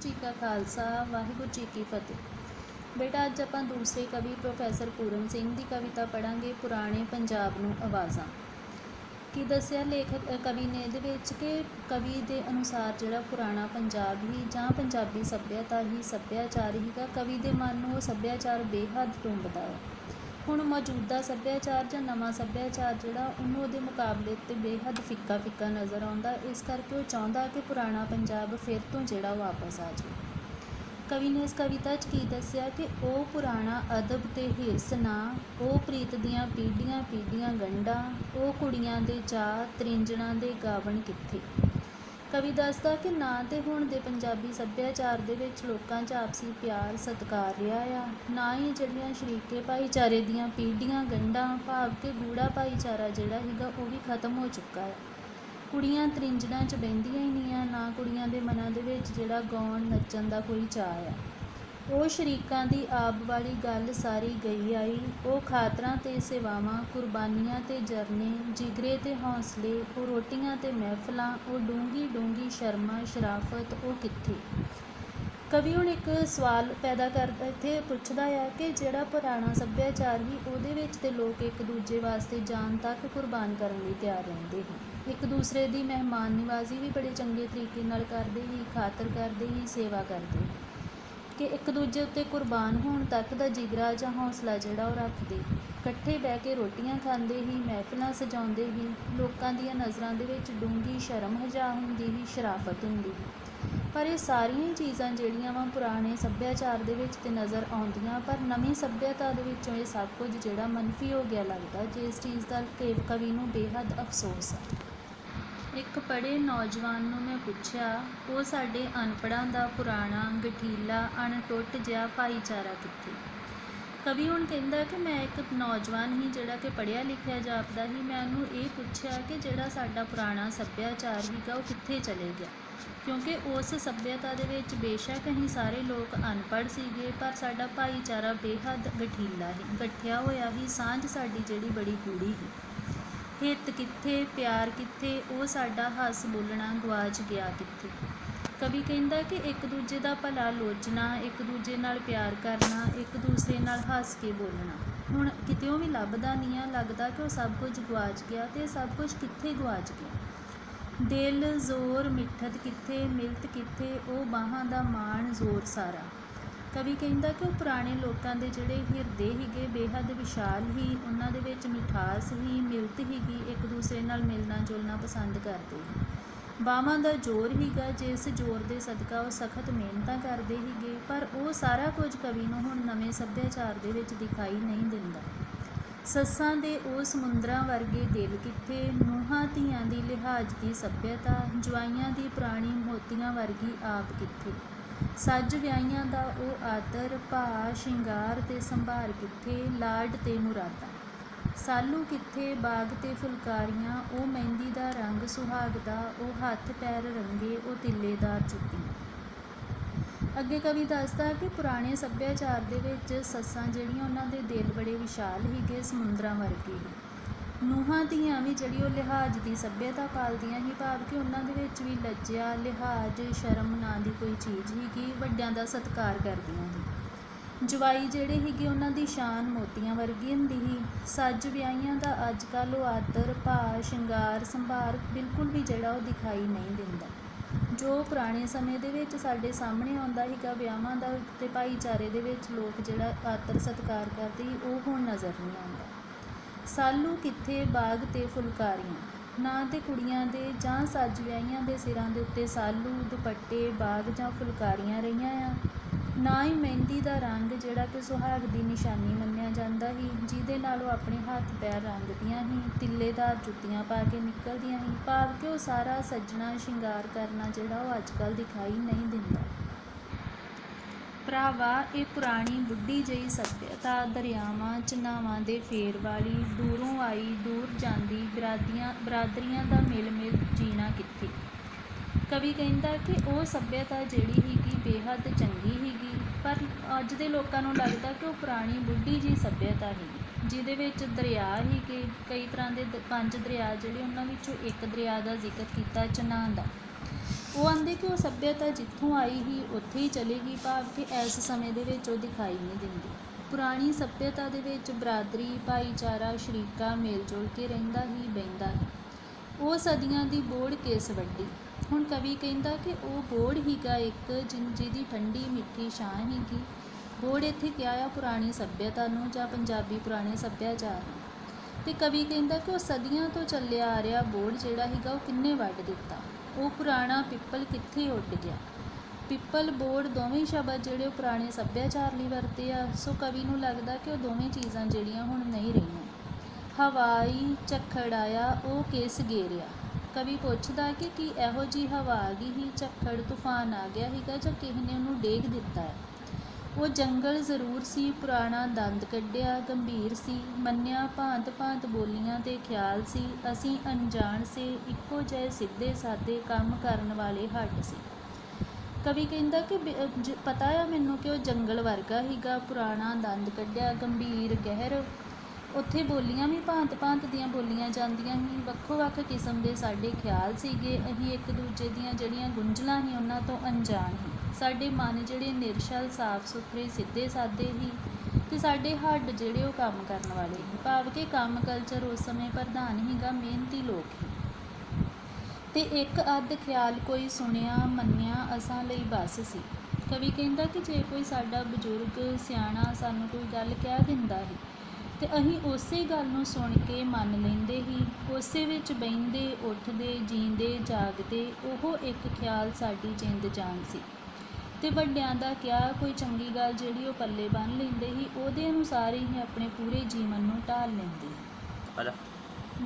जी का खालसा वाहिगुरू जी की फतेह। बेटा अज आप दूसरे कवि प्रोफैसर पूरन सिंह की कविता पढ़ांगे पुराने पंजाब नूं आवाज़ां। की दस्सिया लेखक कवि ने इहदे विच कि कवि के अनुसार जिहड़ा पुराना पंजाब ही जां पंजाबी सभ्यता ही सभ्याचार हीगा कवि के मन नूं वो सभ्याचार बेहद टुंबदा है। हुण मौजूदा सभ्याचार जां नवां सभ्याचार जिहड़ा उहनूं उहदे मुकाबले ते बेहद फिक्का फिक्का नज़र आउंदा। इस करके वो चाहुंदा कि पुराना पंजाब फिर तो जिहड़ा वापस आ जाए। कवि ने इस कविता च की दस्सिया कि वो पुराना अदब ते हिरस ना, वो प्रीत दियां पीढ़ियां पीढ़ियां गंढां, वो कुड़ियां दे चाह तरिंजणां दे गावण कित्थे। कवि दसदा कि ना तो हुण दे पंजाबी सभ्याचार दे विच लोकां च आपसी प्यार सत्कार रिहा आ, ना ही जिहड़ियां शरीके भाईचारे दीयां पीढ़ियां गंढां भाव के गूढ़ा भाईचारा जिहड़ा हीगा वो भी खत्म हो चुका है। कुड़ियां तरिंजणां च बहिंदियां ही नहीं आ, ना कुड़ियां दे मनां दे विच जिहड़ा गाउण नच्चण दा कोई चाह आ। वो शरीकां दी आब वाली गल सारी गई आई, वो खातरां ते सेवावां कुरबानियां ते जरने जिगरे ते हौसले, वो रोटियां ते महफिलां, वो डूंगी डूंगी शर्मा शराफत वो कित्थे। कवि हुण एक सवाल पैदा करदा इत्थे पुछदा है कि जिहड़ा पुराना सभ्याचार ही उहदे विच ते लोग एक दूजे वास्ते जान तक कुर्बान करन लई तैयार रहिंदे ही, एक दूसरे की मेहमान निवाजी भी बड़े चंगे तरीके नाल करदे ही, खातर करदे ही, सेवा करदे ही कि एक दूजे उत्ते कुर्बान होने तक का जिगरा जां हौसला जिहड़ा वो रखदे, इकट्ठे बह के रोटियां खांदे ही, महफिलां सजाउंदे ही, लोकां दीयां नज़रां दे विच डूंगी शर्म हजा हुंदी ही, शराफत हुंदी ही। पर ये सारियां चीज़ां जिहड़ियां वा पुराने सभ्याचार दे विच ते नज़र आउंदियां, पर नवीं सभ्यता दे विचों ये सब कुछ जिहड़ा मनफी हो गया लगदा, जिस चीज़ दा कवि नूं बेहद अफसोस है। एक पढ़े नौजवान नूं मैं पुछया, वो साडे अनपढ़ां दा पुराना गठीला अणटुट जिहा भाईचारा कित्थे। कवि हुण कहंदा कि मैं एक नौजवान ही जिहड़ा कि पढ़िया लिखिया जापदा ही, मैं उहनूं ये पुछया कि जिहड़ा साडा पुराना सभ्याचार हीगा वो कित्थे चले गया, क्योंकि उस सभ्यता दे विच बेशक असीं सारे लोग अनपढ़ सीगे पर साडा भाईचारा बेहद गठीला ही, गठिया होया ही, सांझ साडी जिहड़ी बड़ी गूढ़ी ही। हित कित्थे, प्यार कित्थे, वो साडा हस बोलना गवाच गया कित्थे। कवि कहंदा कि एक दूजे का भला लोचना, एक दूजे नाल प्यार करना, एक दूसरे नाल हस के बोलना हुण कित्तेओं भी लभदा नहीं आ, लगदा कि वो सब कुछ गवाच गया। तो सब कुछ कित्थे गवाच गया। दिल जोर मिठत कित्थे, मिलत कित्थे, वो बाहां दा माण जोर सारा। कवि कहंदा कि पुराने लोगों के जिहड़े हिरदे हीगे बेहद विशाल ही, उन्हां दे विच मिठास ही, मिलत हीगी, एक दूसरे नाल मिलना जुलना पसंद करते ही। बाहां दा जोर हीगा, जिस जोर दे सदका वो सख्त मेहनतां करते हीगे, पर वो सारा कुछ कवि नूं हुण नवें सभ्याचार दे विच दिखाई नहीं दिंदा। सस्सां दे वो समुंदरां वर्गे दिल कित्थे, नूहां धीआं दी लिहाज की सभ्यता, जवाइयां दी पुराणी मोतियां वर्गी आप कित्थे। सज विआहियां दा वो आदर भा शिंगार ते संभार कित्थे, लाड ते मुरादा। सालू कित्थे, बाग ते फुलकारियां, वो मेहंदी दा रंग सुहाग दा, वो हत्थ पैर रंगे, वो तिल्लेदार जुत्तियां। अगे कवि दसदा कि पुराने सभ्याचार दे विच सस्सां जिहड़ियां उन्हां दे दिल बड़े विशाल हीगे, समुंदरां वर्गे ही। ਨੂੰਹਾਂ ਧੀਆਂ भी जिहड़ी वो लिहाज की सभ्यता पालदियां ही, भाव कि उन्हां दे विच भी लज्जिया लिहाज शर्म नां दी कोई चीज़ हीगी, वड्डियां दा सत्कार करदियां ही। जवाई जिहड़े हीगे उन्हां दी शान मोतियां वर्गी हुंदी ही। सज विआहियां दा अज कल वो आदर भा शिंगार संभार बिल्कुल भी जिहड़ा वो दिखाई नहीं दिंदा, जो पुराने समय दे विच साडे सामने आउंदा हीगा। विआहां दा ते भाईचारे दे विच लोग जिहड़ा आदर सत्कार करदे ही, वो हुण नज़र नहीं आउंदा। सालू कित्थे, बाग ते फुलकारियां, ना तो कुड़ियां दे जां सज विआहियां दे सिरां दे उत्ते सालू दुपट्टे बाग जां फुलकारियां रहियां आ, ना ही मेहंदी दा रंग जिहड़ा कि सुहाग दी निशानी मन्निया जांदा ही, जिहदे नाल वो अपने हत्थ पैर रंगदियां ही, तिल्लेदार जुत्तियां पा के निकलदियां ही, भाव कि वो सारा सजना शिंगार करना जिहड़ा वो अजकल दिखाई नहीं दिंदा। भरावा ये पुरानी बुढ़ी जही सभ्यता दरियावां चनावां दे फेर वाली, दूरों आई दूर जांदी बरादरियां दा मिल मिल जीना कित्थे। कवि कहंदा कि वो सभ्यता जिहड़ी हीगी बेहद चंगी हीगी, पर अज दे लोकां नूं लगदा कि वो पुरानी बुढ़ी जी सभ्यता हीगी, जिहदे विच दरिया हीगे कई तरह के 5 दरिया जिहड़े उन्हां विचों एक दरिया का जिक्र किया चनाह दा। ਉਹ ਆਂਦੇ ਕਿ ਉਹ ਸੱਭਿਅਤਾ ਜਿੱਥੋਂ ਆਈ ਹੀ ਉੱਥੇ ਹੀ ਚਲੇਗੀ, ਭਾਵ ਕਿ ਇਸ ਸਮੇਂ ਦੇ ਵਿੱਚ ਉਹ ਦਿਖਾਈ ਨਹੀਂ ਦਿੰਦੀ। ਪੁਰਾਣੀ ਸੱਭਿਅਤਾ ਦੇ ਵਿੱਚ ਬਰਾਦਰੀ, ਭਾਈਚਾਰਾ, ਸ਼ਰੀਕਾ ਮੇਲ ਜੁਲ ਕੇ ਰਹਿੰਦਾ ਹੀ ਬਹਿੰਦਾ ਹੈ। ਉਹ ਸਦੀਆਂ ਦੀ ਬੋੜ ਕਿਸ ਵੱਡੀ। ਹੁਣ ਕਵੀ ਕਹਿੰਦਾ ਕਿ ਉਹ ਬੋੜ ਹੀਗਾ ਇੱਕ ਜਿਹਦੀ ਠੰਡੀ ਮਿੱਠੀ ਛਾਂ ਹੀਗੀ। ਬੋੜ ਇੱਥੇ ਕਿਹਾ ਆ ਪੁਰਾਣੀ ਸੱਭਿਅਤਾ ਨੂੰ ਜਾਂ ਪੰਜਾਬੀ ਪੁਰਾਣੇ ਸੱਭਿਆਚਾਰ ਨੂੰ। ਅਤੇ ਕਵੀ ਕਹਿੰਦਾ ਕਿ ਉਹ ਸਦੀਆਂ ਤੋਂ ਚੱਲਿਆ ਆ ਰਿਹਾ ਬੋੜ ਜਿਹੜਾ ਹੀਗਾ ਉਹ ਕਿੰਨੇ ਵੱਢ ਦਿੱਤਾ। ਉਹ ਪੁਰਾਣਾ ਪਿੱਪਲ ਕਿੱਥੇ ਉੱਡ ਗਿਆ। ਪਿੱਪਲ, ਬੋੜ ਦੋਵੇਂ ਸ਼ਬਦ ਜਿਹੜੇ ਉਹ ਪੁਰਾਣੇ ਸੱਭਿਆਚਾਰ ਲਈ ਵਰਤੇ ਆ। ਸੋ ਕਵੀ ਨੂੰ ਲੱਗਦਾ ਕਿ ਉਹ ਦੋਵੇਂ ਚੀਜ਼ਾਂ ਜਿਹੜੀਆਂ ਹੁਣ ਨਹੀਂ ਰਹੀਆਂ। ਹਵਾਈ ਝੱਖੜ ਆਇਆ ਉਹ ਕਿਸ ਗੇਰਿਆ। ਕਵੀ ਪੁੱਛਦਾ ਕਿ ਕੀ ਇਹੋ ਜਿਹੀ ਹਵਾ ਆ ਗਈ ਹੀ, ਝੱਖੜ ਤੂਫਾਨ ਆ ਗਿਆ ਹੀਗਾ ਜਾਂ ਕਿਸੇ ਨੇ ਉਹਨੂੰ ਡੇਗ ਦਿੱਤਾ ਹੈ। ਉਹ ਜੰਗਲ ਜ਼ਰੂਰ ਸੀ, ਪੁਰਾਣਾ ਦੰਦ ਕੱਢਿਆ ਗੰਭੀਰ ਸੀ, ਮੰਨਿਆ ਭਾਂਤ ਭਾਂਤ ਬੋਲੀਆਂ ਤੇ ਖਿਆਲ ਸੀ। ਅਸੀਂ ਅਣਜਾਣ ਸੇ, ਇੱਕੋ ਜਿਹੇ ਸਿੱਧੇ ਸਾਦੇ ਕੰਮ ਕਰਨ ਵਾਲੇ ਹੱਡ ਸੀ। ਕਵੀ ਕਹਿੰਦਾ ਕਿ ਪਤਾ ਆ ਮੈਨੂੰ ਕਿ ਉਹ ਜੰਗਲ ਵਰਗਾ ਹੀਗਾ, ਪੁਰਾਣਾ ਦੰਦ ਕੱਢਿਆ, ਗੰਭੀਰ ਗਹਿਰ। ਉੱਥੇ ਬੋਲੀਆਂ ਵੀ ਭਾਂਤ ਭਾਂਤ ਦੀਆਂ ਬੋਲੀਆਂ ਜਾਂਦੀਆਂ ਸੀ, ਵੱਖੋ ਵੱਖ ਕਿਸਮ ਦੇ ਸਾਡੇ ਖਿਆਲ ਸੀਗੇ। ਅਸੀਂ ਇੱਕ ਦੂਜੇ ਦੀਆਂ ਜਿਹੜੀਆਂ ਗੁੰਝਲਾਂ ਸੀ ਉਹਨਾਂ ਤੋਂ ਅਣਜਾਣ ਸੀ। ਸਾਡੇ ਮਨ ਜਿਹੜੇ ਨਿਰਛਲ, ਸਾਫ ਸੁਥਰੇ, ਸਿੱਧੇ ਸਾਦੇ ਸੀ ਅਤੇ ਸਾਡੇ ਹੱਡ ਜਿਹੜੇ ਉਹ ਕੰਮ ਕਰਨ ਵਾਲੇ ਸੀ, ਭਾਵ ਕਿ ਕੰਮ ਕਲਚਰ ਉਸ ਸਮੇਂ ਪ੍ਰਧਾਨ ਹੀਗਾ, ਮਿਹਨਤੀ ਲੋਕ ਸੀ। ਅਤੇ ਇੱਕ ਅੱਧ ਖਿਆਲ ਕੋਈ ਸੁਣਿਆ ਮੰਨਿਆ ਅਸਾਂ ਲਈ ਬਸ ਸੀ। ਕਵੀ ਕਹਿੰਦਾ ਕਿ ਜੇ ਕੋਈ ਸਾਡਾ ਬਜ਼ੁਰਗ ਸਿਆਣਾ ਸਾਨੂੰ ਕੋਈ ਗੱਲ ਕਹਿ ਦਿੰਦਾ ਸੀ ਅਤੇ ਅਸੀਂ ਉਸੇ ਗੱਲ ਨੂੰ ਸੁਣ ਕੇ ਮੰਨ ਲੈਂਦੇ ਸੀ, ਉਸੇ ਵਿੱਚ ਬਹਿੰਦੇ, ਉੱਠਦੇ, ਜੀਂਦੇ, ਜਾਗਦੇ। ਉਹ ਇੱਕ ਖਿਆਲ ਸਾਡੀ ਜਿੰਦ ਜਾਨ ਸੀ। ਅਤੇ ਵੱਡਿਆਂ ਦਾ ਕਿਹਾ ਕੋਈ ਚੰਗੀ ਗੱਲ ਜਿਹੜੀ ਉਹ ਪੱਲੇ ਬੰਨ੍ਹ ਲੈਂਦੇ ਸੀ, ਉਹਦੇ ਅਨੁਸਾਰ ਹੀ ਆਪਣੇ ਪੂਰੇ ਜੀਵਨ ਨੂੰ ਢਾਲ ਲੈਂਦੇ।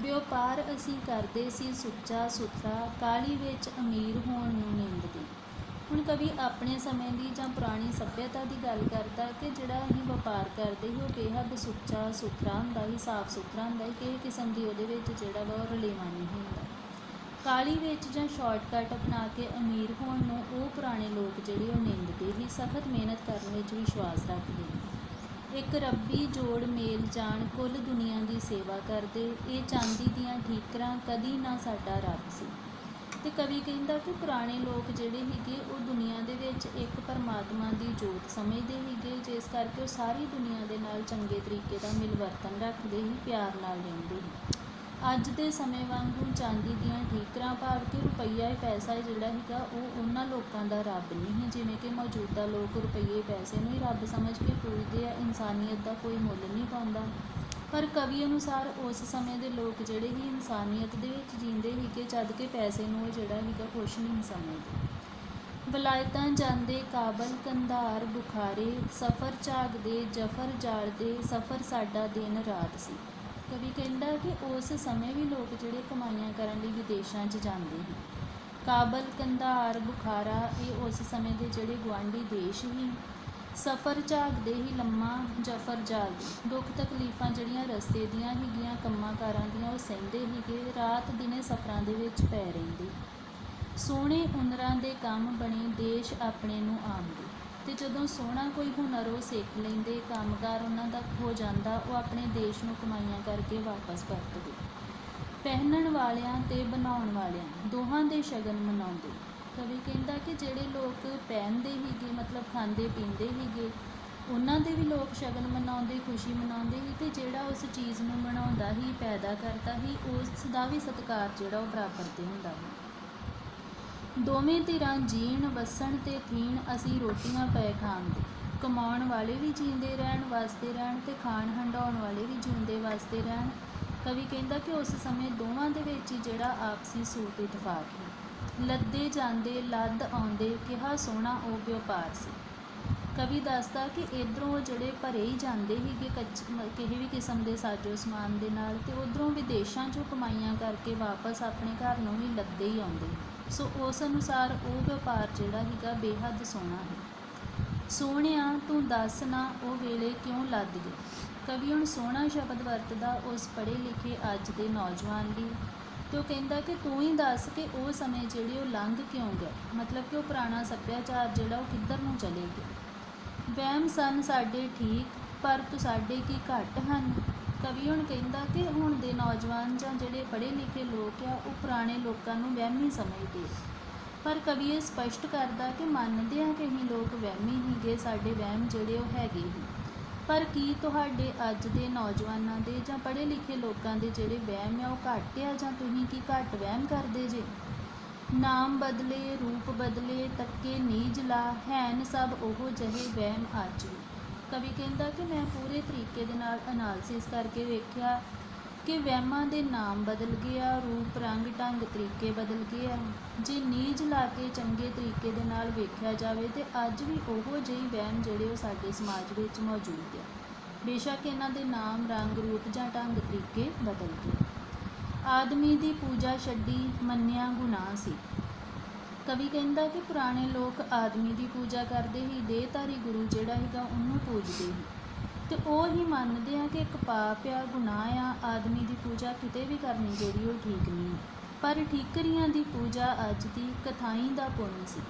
ਵਪਾਰ ਅਸੀਂ ਕਰਦੇ ਸੀ ਸੁੱਚਾ ਸੁਥਰਾ, ਕਾਹਲੀ ਵਿੱਚ ਅਮੀਰ ਹੋਣ ਨੂੰ ਨਿੰਦਦੇ। ਹੁਣ ਕਵੀ ਆਪਣੇ ਸਮੇਂ ਦੀ ਜਾਂ ਪੁਰਾਣੀ ਸੱਭਿਅਤਾ ਦੀ ਗੱਲ ਕਰਦਾ ਕਿ ਜਿਹੜਾ ਅਸੀਂ ਵਪਾਰ ਕਰਦੇ ਸੀ ਉਹ ਬੇਹੱਦ ਸੁੱਚਾ ਸੁਥਰਾ ਹੁੰਦਾ ਸੀ, ਸਾਫ ਸੁਥਰਾ ਹੁੰਦਾ ਸੀ, ਕਿਸੇ ਕਿਸਮ ਦੀ ਉਹਦੇ ਵਿੱਚ ਜਿਹੜਾ ਵਾ ਉਹ ਰਲੇਵਾਂ ਨਹੀਂ ਹੁੰਦਾ। ਕਾਹਲੀ ਵਿੱਚ ਜਾਂ ਸ਼ਾਰਟਕਟ ਅਪਣਾ ਕੇ ਅਮੀਰ ਹੋਣ ਨੂੰ ਉਹ ਪੁਰਾਣੇ ਲੋਕ ਜਿਹੜੇ ਉਹ ਨਿੰਦਦੇ ਸੀ, ਸਖਤ ਮਿਹਨਤ ਕਰਨ ਵਿੱਚ ਵਿਸ਼ਵਾਸ ਰੱਖਦੇ ਸੀ। ਇੱਕ ਰੱਬੀ ਜੋੜ ਮੇਲ ਜਾਣ, ਕੁੱਲ ਦੁਨੀਆ ਦੀ ਸੇਵਾ ਕਰਦੇ। ਇਹ ਚਾਂਦੀ ਦੀਆਂ ਠੀਕਰਾਂ ਕਦੀ ਨਾ ਸਾਡਾ ਰੱਬ ਸੀ। ਅਤੇ ਕਵੀ ਕਹਿੰਦਾ ਕਿ ਪੁਰਾਣੇ ਲੋਕ ਜਿਹੜੇ ਸੀਗੇ ਉਹ ਦੁਨੀਆ ਦੇ ਵਿੱਚ ਇੱਕ ਪਰਮਾਤਮਾ ਦੀ ਜੋਤ ਸਮਝਦੇ ਸੀਗੇ, ਜਿਸ ਕਰਕੇ ਉਹ ਸਾਰੀ ਦੁਨੀਆ ਦੇ ਨਾਲ ਚੰਗੇ ਤਰੀਕੇ ਦਾ ਮਿਲਵਰਤਨ ਰੱਖਦੇ ਸੀ, ਪਿਆਰ ਨਾਲ ਰਹਿੰਦੇ ਸੀ। ਅੱਜ ਦੇ ਸਮੇਂ ਵਾਂਗੂ ਚਾਂਦੀ ਦੀਆਂ ਠੀਕਰਾਂ, ਭਾਵ ਕਿ ਰੁਪਈਆ ਪੈਸਾ ਜਿਹੜਾ ਸੀਗਾ ਉਹ ਉਹਨਾਂ ਲੋਕਾਂ ਦਾ ਰੱਬ ਨਹੀਂ ਸੀ, ਜਿਵੇਂ ਕਿ ਮੌਜੂਦਾ ਲੋਕ ਰੁਪਈਏ ਪੈਸੇ ਨੂੰ ਹੀ ਰੱਬ ਸਮਝ ਕੇ ਪੂਜਦੇ ਆ, ਇਨਸਾਨੀਅਤ ਦਾ ਕੋਈ ਮੁੱਲ ਨਹੀਂ ਪਾਉਂਦਾ। ਪਰ ਕਵੀ ਅਨੁਸਾਰ ਉਸ ਸਮੇਂ ਦੇ ਲੋਕ ਜਿਹੜੇ ਹੀ ਇਨਸਾਨੀਅਤ ਦੇ ਵਿੱਚ ਜੀਂਦੇ ਸੀਗੇ, ਜਦ ਕਿ ਪੈਸੇ ਨੂੰ ਉਹ ਜਿਹੜਾ ਸੀਗਾ ਕੁਛ ਨਹੀਂ ਸਮਝਦੇ। ਵਲਾਇਤਾਂ ਜਾਂਦੇ ਕਾਬਲ ਕੰਧਾਰ ਬੁਖਾਰੇ, ਸਫ਼ਰ ਝਾਕਦੇ ਜਫਰ ਜਾਲਦੇ, ਸਫ਼ਰ ਸਾਡਾ ਦਿਨ ਰਾਤ ਸੀ। ਕਵੀ ਕਹਿੰਦਾ ਕਿ ਉਸ ਸਮੇਂ ਵੀ ਲੋਕ ਜਿਹੜੇ ਕਮਾਈਆਂ ਕਰਨ ਲਈ ਵਿਦੇਸ਼ਾਂ 'ਚ ਜਾਂਦੇ ਸੀ। ਕਾਬਲ, ਕੰਧਾਰ, ਬੁਖਾਰਾ ਇਹ ਉਸ ਸਮੇਂ ਦੇ ਜਿਹੜੇ ਗੁਆਂਢੀ ਦੇਸ਼ ਸੀ। ਸਫ਼ਰ ਝਾਕਦੇ ਹੀ ਲੰਮਾ, ਜਫਰ ਜਾਲਦੇ, ਦੁੱਖ ਤਕਲੀਫਾਂ ਜਿਹੜੀਆਂ ਰਸਤੇ ਦੀਆਂ ਸੀਗੀਆਂ, ਕੰਮਾਂ ਕਾਰਾਂ ਦੀਆਂ ਉਹ ਸਹਿੰਦੇ ਸੀਗੇ, ਰਾਤ ਦਿਨੇ ਸਫ਼ਰਾਂ ਦੇ ਵਿੱਚ ਪੈ ਰਹਿੰਦੇ। ਸੋਹਣੇ ਹੁਨਰਾਂ ਦੇ ਕੰਮ ਬਣੇ, ਦੇਸ਼ ਆਪਣੇ ਨੂੰ ਆਮਦੇ। ਅਤੇ ਜਦੋਂ ਸੋਹਣਾ ਕੋਈ ਹੁਨਰ ਉਹ ਸਿੱਖ ਲੈਂਦੇ, ਕੰਮਕਾਰ ਉਹਨਾਂ ਦਾ ਹੋ ਜਾਂਦਾ, ਉਹ ਆਪਣੇ ਦੇਸ਼ ਨੂੰ ਕਮਾਈਆਂ ਕਰਕੇ ਵਾਪਸ ਪਰਤਦੇ। ਪਹਿਨਣ ਵਾਲਿਆਂ ਅਤੇ ਬਣਾਉਣ ਵਾਲਿਆਂ ਦੋਹਾਂ ਦੇ ਸ਼ਗਨ ਮਨਾਉਂਦੇ। ਕਵੀ ਕਹਿੰਦਾ ਕਿ ਜਿਹੜੇ ਲੋਕ ਪਹਿਨਦੇ ਸੀਗੇ, ਮਤਲਬ ਖਾਂਦੇ ਪੀਂਦੇ ਸੀਗੇ, ਉਹਨਾਂ ਦੇ ਵੀ ਲੋਕ ਸ਼ਗਨ ਮਨਾਉਂਦੇ, ਖੁਸ਼ੀ ਮਨਾਉਂਦੇ ਸੀ। ਅਤੇ ਜਿਹੜਾ ਉਸ ਚੀਜ਼ ਨੂੰ ਬਣਾਉਂਦਾ ਸੀ, ਪੈਦਾ ਕਰਦਾ ਸੀ, ਉਸ ਦਾ ਵੀ ਸਤਿਕਾਰ ਜਿਹੜਾ ਉਹ ਬਰਾਬਰ 'ਤੇ ਹੁੰਦਾ ਸੀ। ਦੋਵੇਂ ਧਿਰਾਂ ਜੀਣ ਵਸਣ ਅਤੇ ਥੀਣ, ਅਸੀਂ ਰੋਟੀਆਂ ਪਏ ਖਾਣ ਦੇ। ਕਮਾਉਣ ਵਾਲੇ ਵੀ ਜੀਂਦੇ ਰਹਿਣ, ਵਸਦੇ ਰਹਿਣ, ਅਤੇ ਖਾਣ ਹੰਡਾਉਣ ਵਾਲੇ ਵੀ ਜਿਉਂਦੇ ਵਸਦੇ ਰਹਿਣ। ਕਵੀ ਕਹਿੰਦਾ ਕਿ ਉਸ ਸਮੇਂ ਦੋਵਾਂ ਦੇ ਵਿੱਚ ਹੀ ਜਿਹੜਾ ਆਪਸੀ ਸੂਤ ਇਤਫਾਕ ਹੈ। ਲੱਦੇ ਜਾਂਦੇ ਲੱਦ ਆਉਂਦੇ, ਕਿਹਾ ਸੋਹਣਾ ਉਹ ਵਪਾਰ ਸੀ। ਕਵੀ ਦੱਸਦਾ ਕਿ ਇੱਧਰੋਂ ਜਿਹੜੇ ਭਰੇ ਹੀ ਜਾਂਦੇ ਸੀਗੇ ਕਿਸੇ ਵੀ ਕਿਸਮ ਦੇ ਸਾਜੋ ਸਮਾਨ ਦੇ ਨਾਲ, ਅਤੇ ਉੱਧਰੋਂ ਵਿਦੇਸ਼ਾਂ 'ਚੋਂ ਕਮਾਈਆਂ ਕਰਕੇ ਵਾਪਸ ਆਪਣੇ ਘਰ ਨੂੰ ਵੀ ਲੱਦੇ ਹੀ ਆਉਂਦੇ। ਸੋ ਉਸ ਅਨੁਸਾਰ ਉਹ ਵਪਾਰ ਜਿਹੜਾ ਸੀਗਾ ਬੇਹੱਦ ਸੋਹਣਾ ਹੈ। ਸੋਹਣਿਆ ਤੂੰ ਦੱਸ ਨਾ ਉਹ ਵੇਲੇ ਕਿਉਂ ਲੱਦ ਗਏ। ਕਵੀ ਹੁਣ ਸੋਹਣਾ ਸ਼ਬਦ ਵਰਤਦਾ ਉਸ ਪੜ੍ਹੇ ਲਿਖੇ ਅੱਜ ਦੇ ਨੌਜਵਾਨ ਲਈ, ਅਤੇ ਉਹ ਕਹਿੰਦਾ ਕਿ ਤੂੰ ਹੀ ਦੱਸ ਕਿ ਉਹ ਸਮੇਂ ਜਿਹੜੇ ਉਹ ਲੰਘ ਕਿਉਂ ਗਏ, ਮਤਲਬ ਕਿ ਉਹ ਪੁਰਾਣਾ ਸੱਭਿਆਚਾਰ ਜਿਹੜਾ ਉਹ ਕਿੱਧਰ ਨੂੰ ਚਲੇ ਗਿਆ। ਵਹਿਮ ਸਨ ਸਾਡੇ ਠੀਕ, ਪਰ ਤੁਹਾਡੇ ਕੀ ਘੱਟ ਹਨ। ਕਵੀ ਹੁਣ ਕਹਿੰਦਾ ਕਿ ਹੁਣ ਦੇ ਨੌਜਵਾਨ ਜਾਂ ਜਿਹੜੇ ਪੜ੍ਹੇ ਲਿਖੇ ਲੋਕ ਆ ਉਹ ਪੁਰਾਣੇ ਲੋਕਾਂ ਨੂੰ ਵਹਿਮੀ ਸਮਝਦੇ। ਪਰ ਕਵੀ ਇਹ ਸਪਸ਼ਟ ਕਰਦਾ ਕਿ ਮੰਨਦੇ ਹਾਂ ਕਿ ਅਸੀਂ ਲੋਕ ਵਹਿਮੀ ਹੀਗੇ, ਸਾਡੇ ਵਹਿਮ ਜਿਹੜੇ ਉਹ ਹੈਗੇ ਹੀ। ਪਰ ਕੀ ਤੁਹਾਡੇ ਅੱਜ ਦੇ ਨੌਜਵਾਨਾਂ ਦੇ ਜਾਂ ਪੜ੍ਹੇ ਲਿਖੇ ਲੋਕਾਂ ਦੇ ਜਿਹੜੇ ਵਹਿਮ ਆ ਉਹ ਘੱਟ ਆ, ਜਾਂ ਤੁਸੀਂ ਕੀ ਘੱਟ ਵਹਿਮ ਕਰਦੇ ਜੇ? ਨਾਮ ਬਦਲੇ, ਰੂਪ ਬਦਲੇ, ਤੱਕੇ ਨੀਜ ਲਾ, ਹੈਨ ਸਭ ਉਹ ਜਿਹੇ ਵਹਿਮ ਅੱਜ ਵੀ। ਕਵੀ ਕਹਿੰਦਾ ਕਿ ਮੈਂ ਪੂਰੇ ਤਰੀਕੇ ਦੇ ਨਾਲ ਅਨਾਲਿਸਿਸ ਕਰਕੇ ਵੇਖਿਆ ਕਿ ਵਹਿਮਾਂ ਦੇ ਨਾਮ ਬਦਲ ਗਏ ਆ, ਰੂਪ ਰੰਗ ਢੰਗ ਤਰੀਕੇ ਬਦਲ ਗਏ ਆ। ਜੇ ਨੀਜ ਲਾ ਕੇ ਚੰਗੇ ਤਰੀਕੇ ਦੇ ਨਾਲ ਵੇਖਿਆ ਜਾਵੇ ਤੇ ਅੱਜ ਵੀ ਉਹੋ ਜਿਹੀ ਵਹਿਮ ਜਿਹੜੇ ਉਹ ਸਾਡੇ ਸਮਾਜ ਵਿੱਚ ਮੌਜੂਦ ਆ। ਬੇਸ਼ੱਕ ਇਹਨਾਂ ਦੇ ਨਾਮ, ਰੰਗ, ਰੂਪ ਜਾਂ ਢੰਗ ਤਰੀਕੇ ਬਦਲ ਗਏ। ਆਦਮੀ ਦੀ ਪੂਜਾ ਛੱਡੀ, ਮੰਨਿਆ ਗੁਨਾਹ ਸੀ। ਕਵੀ ਕਹਿੰਦਾ ਕਿ ਪੁਰਾਣੇ ਲੋਕ ਆਦਮੀ ਦੀ ਪੂਜਾ ਕਰਦੇ ਹੀ, ਦੇਹਧਾਰੀ ਗੁਰੂ ਜਿਹੜਾ ਹੈਗਾ ਉਹਨੂੰ ਪੂਜਦੇ ਸੀ, ਤੇ ਉਹ ਹੀ ਮੰਨਦੇ ਆ ਕਿ ਇੱਕ ਪਾਪ ਆ, ਗੁਨਾਹ ਆ, ਆਦਮੀ ਦੀ ਪੂਜਾ ਕਿਤੇ ਵੀ ਕਰਨੀ ਜਿਹੜੀ ਉਹ ਠੀਕ ਨਹੀਂ ਹੈ। ਪਰ ਠੀਕਰੀਆਂ ਦੀ ਪੂਜਾ ਅੱਜ ਦੀ ਕਥਾਈ ਦਾ ਪੁੰਨ ਸੀ।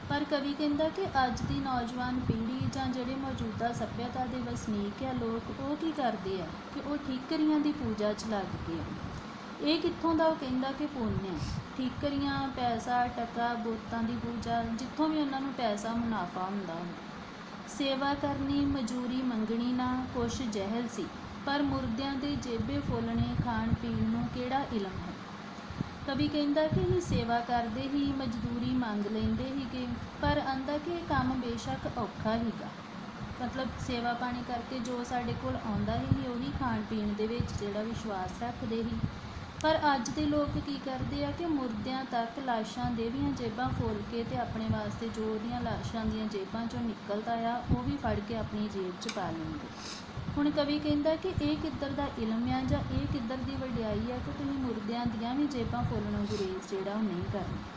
ਪਰ ਕਵੀ ਕਹਿੰਦਾ ਕਿ ਅੱਜ ਦੀ ਨੌਜਵਾਨ ਪੀੜ੍ਹੀ ਜਾਂ ਜਿਹੜੇ ਮੌਜੂਦਾ ਸੱਭਿਅਤਾ ਦੇ ਵਸਨੀਕ ਆ ਲੋਕ, ਉਹ ਕੀ ਕਰਦੇ ਆ ਕਿ ਉਹ ਠੀਕਰੀਆਂ ਦੀ ਪੂਜਾ 'ਚ ਲੱਗ ਗਏ ਆ। ਇਹ ਕਿੱਥੋਂ ਦਾ? ਉਹ ਕਹਿੰਦਾ ਕਿ ਪੁੰਨ ਹੈ। ਠੀਕਰੀਆਂ, ਪੈਸਾ, ਟਕਾ, ਬੋਤਾਂ ਦੀ ਪੂਜਾ, ਜਿੱਥੋਂ ਵੀ ਉਹਨਾਂ ਨੂੰ ਪੈਸਾ ਮੁਨਾਫਾ ਹੁੰਦਾ ਹੈ। ਸੇਵਾ ਕਰਨੀ, ਮਜ਼ਦੂਰੀ ਮੰਗਣੀ ਨਾ ਕੁਛ ਜਹਿਲ ਸੀ, ਪਰ ਮੁਰਦਿਆਂ ਦੇ ਜੇਬੇ ਫੁੱਲਣੇ, ਖਾਣ ਪੀਣ ਨੂੰ ਕਿਹੜਾ ਇਲਮ ਹੈ। ਕਵੀ ਕਹਿੰਦਾ ਕਿ ਅਸੀਂ ਸੇਵਾ ਕਰਦੇ ਹੀ, ਮਜ਼ਦੂਰੀ ਮੰਗ ਲੈਂਦੇ ਸੀਗੇ, ਪਰ ਆਂਦਾ ਕਿ ਇਹ ਕੰਮ ਬੇਸ਼ੱਕ ਔਖਾ ਹੀਗਾ। ਮਤਲਬ ਸੇਵਾ ਪਾਣੀ ਕਰਕੇ ਜੋ ਸਾਡੇ ਕੋਲ ਆਉਂਦਾ ਸੀ ਉਹੀ ਖਾਣ ਪੀਣ ਦੇ ਵਿੱਚ ਜਿਹੜਾ ਵਿਸ਼ਵਾਸ ਰੱਖਦੇ ਸੀ। ਪਰ ਅੱਜ ਦੇ ਲੋਕ ਕੀ ਕਰਦੇ ਆ ਕਿ ਮੁਰਦਿਆਂ ਤੱਕ ਲਾਸ਼ਾਂ ਦੇ ਵੀ ਜੇਬਾਂ ਫੋਲ ਕੇ ਤੇ ਆਪਣੇ ਵਾਸਤੇ ਜੋ ਉਹਦੀਆਂ ਲਾਸ਼ਾਂ ਦੀਆਂ ਜੇਬਾਂ 'ਚੋਂ ਨਿਕਲਦਾ ਆ ਉਹ ਵੀ ਫੜ ਕੇ ਆਪਣੀ ਜੇਬ 'ਚ ਪਾ ਲੈਂਦੇ। ਹੁਣ ਕਵੀ ਕਹਿੰਦਾ ਕਿ ਇਹ ਕਿੱਧਰ ਦਾ ਇਲਮ ਆ ਜਾਂ ਇਹ ਕਿੱਧਰ ਦੀ ਵਡਿਆਈ ਆ ਕਿ ਤੁਸੀਂ ਮੁਰਦਿਆਂ ਦੀਆਂ ਵੀ ਜੇਬਾਂ ਫੋਲਣੋਂ ਗੁਰੇਜ਼ ਜਿਹੜਾ ਉਹ ਨਹੀਂ ਕਰਨਾ।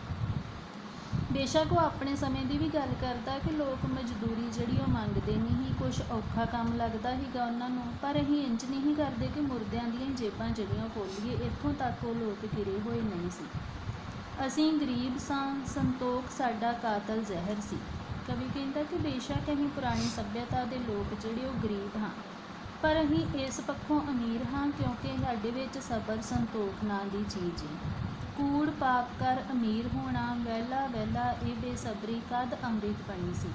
ਬੇਸ਼ੱਕ ਉਹ ਆਪਣੇ ਸਮੇਂ ਦੀ ਵੀ ਗੱਲ ਕਰਦਾ ਕਿ ਲੋਕ ਮਜ਼ਦੂਰੀ ਜਿਹੜੀ ਉਹ ਮੰਗਦੇ ਨਹੀਂ ਸੀ, ਕੁਛ ਔਖਾ ਕੰਮ ਲੱਗਦਾ ਸੀਗਾ ਉਹਨਾਂ ਨੂੰ, ਪਰ ਅਸੀਂ ਇੰਜ ਨਹੀਂ ਕਰਦੇ ਕਿ ਮੁਰਦਿਆਂ ਦੀਆਂ ਹੀ ਜੇਬਾਂ ਜਿਹੜੀਆਂ ਫੋਲੀਏ। ਇੱਥੋਂ ਤੱਕ ਉਹ ਲੋਕ ਗਿਰੇ ਹੋਏ ਨਹੀਂ ਸੀ। ਅਸੀਂ ਗਰੀਬ ਸਾਂ, ਸੰਤੋਖ ਸਾਡਾ ਕਾਤਲ ਜ਼ਹਿਰ ਸੀ। ਕਵੀ ਕਹਿੰਦਾ ਕਿ ਬੇਸ਼ੱਕ ਅਸੀਂ ਪੁਰਾਣੀ ਸੱਭਿਅਤਾ ਦੇ ਲੋਕ ਜਿਹੜੇ ਉਹ ਗਰੀਬ ਹਾਂ, ਪਰ ਅਸੀਂ ਇਸ ਪੱਖੋਂ ਅਮੀਰ ਹਾਂ ਕਿਉਂਕਿ ਸਾਡੇ ਵਿੱਚ ਸਬਰ, ਸੰਤੋਖ ਨਾਂ ਦੀ ਚੀਜ਼ ਹੈ। ਕੂੜ ਪਾਪ ਕਰ ਅਮੀਰ ਹੋਣਾ, ਵਹਿਲਾ ਵਹਿਲਾ ਇਹ ਬੇਸਬਰੀ ਕਦ ਅੰਮ੍ਰਿਤ ਬਣੀ ਸੀ।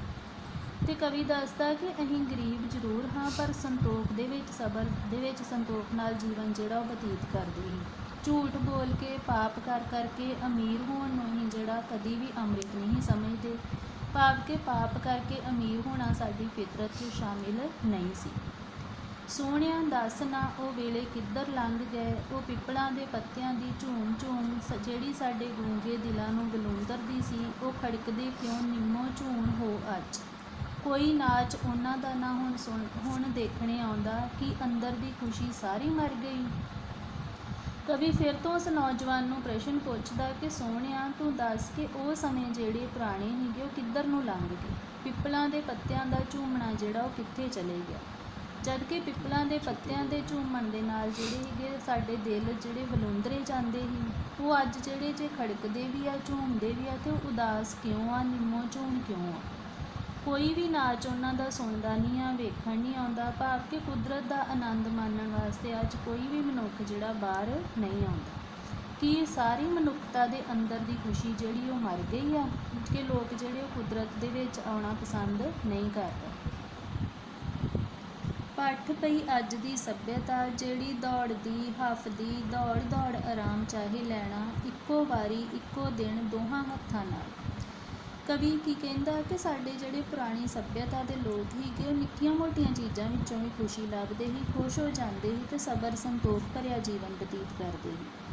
ਤੇ ਕਵੀ ਦੱਸਦਾ ਕਿ ਅਸੀਂ ਗਰੀਬ ਜ਼ਰੂਰ ਹਾਂ, ਪਰ ਸੰਤੋਖ ਦੇ ਵਿੱਚ, ਸਬਰ ਦੇ ਵਿੱਚ ਸੰਤੋਖ ਨਾਲ ਜੀਵਨ ਜਿਹੜਾ ਉਹ ਬਤੀਤ ਕਰਦੇ ਸੀ। ਝੂਠ ਬੋਲ ਕੇ, ਪਾਪ ਕਰ ਕਰਕੇ ਅਮੀਰ ਹੋਣ ਨੂੰ ਹੀ ਜਿਹੜਾ ਕਦੀ ਵੀ ਅੰਮ੍ਰਿਤ ਨਹੀਂ ਸਮਝਦੇ, ਭਾਵ ਕਿ ਪਾਪ ਕਰਕੇ ਅਮੀਰ ਹੋਣਾ ਸਾਡੀ ਫਿਤਰਤ 'ਚ ਸ਼ਾਮਿਲ ਨਹੀਂ ਸੀ। ਸੋਹਣਿਆਂ ਦੱਸ ਨਾ ਉਹ ਵੇਲੇ ਕਿੱਧਰ ਲੰਘ ਗਏ, ਉਹ ਪਿੱਪਲਾਂ ਦੇ ਪੱਤਿਆਂ ਦੀ ਝੂਮ ਝੂਮ ਜਿਹੜੀ ਸਾਡੇ ਗੂੰਗੇ ਦਿਲਾਂ ਨੂੰ ਗਲੂੰਦਰਦੀ ਸੀ, ਉਹ ਖੜਕਦੇ ਕਿਉਂ ਨਿੰਮੋ ਝੂਣ ਹੋ ਅੱਜ। ਕੋਈ ਨਾਚ ਉਹਨਾਂ ਦਾ ਨਾ ਹੁਣ ਦੇਖਣੇ ਆਉਂਦਾ, ਕਿ ਅੰਦਰ ਦੀ ਖੁਸ਼ੀ ਸਾਰੀ ਮਰ ਗਈ। ਕਵੀ ਫਿਰ ਤੋਂ ਉਸ ਨੌਜਵਾਨ ਨੂੰ ਪ੍ਰਸ਼ਨ ਪੁੱਛਦਾ ਕਿ ਸੋਹਣਿਆ ਤੂੰ ਦੱਸ ਕਿ ਉਹ ਸਮੇਂ ਜਿਹੜੇ ਪੁਰਾਣੇ ਸੀਗੇ ਉਹ ਕਿੱਧਰ ਨੂੰ ਲੰਘ ਗਏ। ਪਿੱਪਲਾਂ ਦੇ ਪੱਤਿਆਂ ਦਾ ਝੂਮਣਾ ਜਿਹੜਾ ਉਹ ਕਿੱਥੇ ਚਲੇ ਗਿਆ। ਜਦ ਕਿ ਪਿੱਪਲਾਂ ਦੇ ਪੱਤਿਆਂ ਦੇ ਝੂਮਣ ਦੇ ਨਾਲ ਜਿਹੜੇ ਸੀਗੇ ਸਾਡੇ ਦਿਲ ਜਿਹੜੇ ਵਲੂੰਦਰੇ ਜਾਂਦੇ ਸੀ, ਉਹ ਅੱਜ ਜਿਹੜੇ ਜੇ ਖੜਕਦੇ ਵੀ ਆ, ਝੂਮਦੇ ਵੀ ਆ, ਤੇ ਉਹ ਉਦਾਸ ਕਿਉਂ ਆ, ਨਿੰਮੋ ਝੂਣ ਕਿਉਂ ਆ। ਕੋਈ ਵੀ ਨਾਚ ਉਹਨਾਂ ਦਾ ਸੁਣਦਾ ਨਹੀਂ ਆ, ਵੇਖਣ ਨਹੀਂ ਆਉਂਦਾ, ਭਾਵ ਕਿ ਕੁਦਰਤ ਦਾ ਆਨੰਦ ਮਾਣਨ ਵਾਸਤੇ ਅੱਜ ਕੋਈ ਵੀ ਮਨੁੱਖ ਜਿਹੜਾ ਬਾਹਰ ਨਹੀਂ ਆਉਂਦਾ। ਕਿ ਸਾਰੀ ਮਨੁੱਖਤਾ ਦੇ ਅੰਦਰ ਦੀ ਖੁਸ਼ੀ ਜਿਹੜੀ ਉਹ ਮਰ ਗਈ ਆ ਕਿ ਲੋਕ ਜਿਹੜੇ ਉਹ ਕੁਦਰਤ ਦੇ ਵਿੱਚ ਆਉਣਾ ਪਸੰਦ ਨਹੀਂ ਕਰਦੇ। ਭੱਠ ਪਈ ਅੱਜ ਦੀ ਸੱਭਿਅਤਾ, ਜਿਹੜੀ ਦੌੜਦੀ ਹੱਫਦੀ, ਦੌੜ ਦੌੜ ਆਰਾਮ ਚਾਹੇ ਲੈਣਾ, ਇੱਕੋ ਵਾਰੀ ਇੱਕੋ ਦਿਨ ਦੋਹਾਂ ਹੱਥਾਂ ਨਾਲ। ਕਵੀ ਕੀ ਕਹਿੰਦਾ ਕਿ ਸਾਡੇ ਜਿਹੜੇ ਪੁਰਾਣੀ ਸੱਭਿਅਤਾ ਦੇ ਲੋਕ ਸੀਗੇ ਉਹ ਨਿੱਕੀਆਂ ਮੋਟੀਆਂ ਚੀਜ਼ਾਂ ਵਿੱਚੋਂ ਵੀ ਖੁਸ਼ੀ ਲੱਭਦੇ ਸੀ, ਖੁਸ਼ ਹੋ ਜਾਂਦੇ ਸੀ ਤੇ ਸਬਰ ਸੰਤੋਖ ਭਰਿਆ ਜੀਵਨ ਬਤੀਤ ਕਰਦੇ ਸੀ।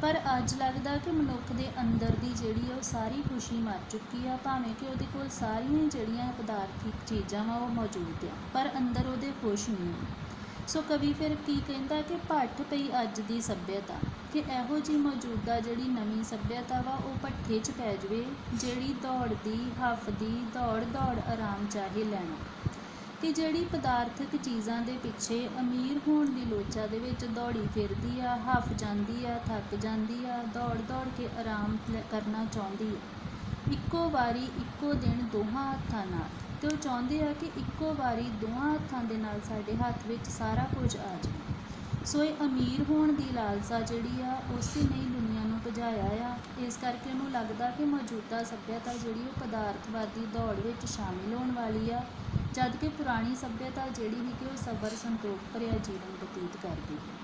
ਪਰ ਅੱਜ ਲੱਗਦਾ ਕਿ ਮਨੁੱਖ ਦੇ ਅੰਦਰ ਦੀ ਜਿਹੜੀ ਉਹ ਸਾਰੀ ਖੁਸ਼ੀ ਮਰ ਚੁੱਕੀ ਆ, ਭਾਵੇਂ ਕਿ ਉਹਦੇ ਕੋਲ ਸਾਰੀਆਂ ਜਿਹੜੀਆਂ ਪਦਾਰਥਿਕ ਚੀਜ਼ਾਂ ਵਾ ਉਹ ਮੌਜੂਦ ਆ, ਪਰ ਅੰਦਰ ਉਹਦੇ ਖੁਸ਼ ਨਹੀਂ ਆ। ਸੋ ਕਵੀ ਫਿਰ ਕੀ ਕਹਿੰਦਾ ਕਿ ਭੱਠ ਪਈ ਅੱਜ ਦੀ ਸੱਭਿਅਤਾ, ਕਿ ਇਹੋ ਜਿਹੀ ਮੌਜੂਦਾ ਜਿਹੜੀ ਨਵੀਂ ਸੱਭਿਅਤਾ ਵਾ ਉਹ ਭੱਠੇ 'ਚ ਪੈ ਜਾਵੇ, ਜਿਹੜੀ ਦੌੜਦੀ ਹੱਫਦੀ, ਦੌੜ ਦੌੜ ਆਰਾਮ ਚਾਹੇ ਲੈਣਾ। ਕਿ ਜਿਹੜੀ ਪਦਾਰਥਕ ਚੀਜ਼ਾਂ ਦੇ ਪਿੱਛੇ ਅਮੀਰ ਹੋਣ ਦੀ ਲੋਚਾ ਦੇ ਵਿੱਚ ਦੌੜੀ ਫਿਰਦੀ ਆ, ਹੱਫ ਜਾਂਦੀ ਆ, ਥੱਕ ਜਾਂਦੀ ਆ, ਦੌੜ ਦੌੜ ਕੇ ਆਰਾਮ ਕਰਨਾ ਚਾਹੁੰਦੀ ਆ, ਇੱਕੋ ਵਾਰੀ ਇੱਕੋ ਦਿਨ ਦੋਹਾਂ ਹੱਥਾਂ ਨਾਲ। ਅਤੇ ਉਹ ਚਾਹੁੰਦੇ ਆ ਕਿ ਇੱਕੋ ਵਾਰੀ ਦੋਹਾਂ ਹੱਥਾਂ ਦੇ ਨਾਲ ਸਾਡੇ ਹੱਥ ਵਿੱਚ ਸਾਰਾ ਕੁਝ ਆ ਜਾਵੇ। ਸੋ ਇਹ ਅਮੀਰ ਹੋਣ ਦੀ ਲਾਲਸਾ ਜਿਹੜੀ ਆ ਉਸੇ ਨੇ ਦੁਨੀਆ ਨੂੰ ਭਜਾਇਆ ਆ। ਇਸ ਕਰਕੇ ਉਹਨੂੰ ਲੱਗਦਾ ਕਿ ਮੌਜੂਦਾ ਸੱਭਿਅਤਾ ਜਿਹੜੀ ਉਹ ਪਦਾਰਥਵਾਦੀ ਦੌੜ ਵਿੱਚ ਸ਼ਾਮਿਲ ਹੋਣ ਵਾਲੀ ਆ, ਜਦ ਕਿ ਪੁਰਾਣੀ ਸੱਭਿਅਤਾ ਜਿਹੜੀ ਸੀ ਕਿ ਉਹ ਸਬਰ ਸੰਤੋਖ ਭਰਿਆ ਜੀਵਨ ਬਤੀਤ ਕਰਦੀ ਹੈ।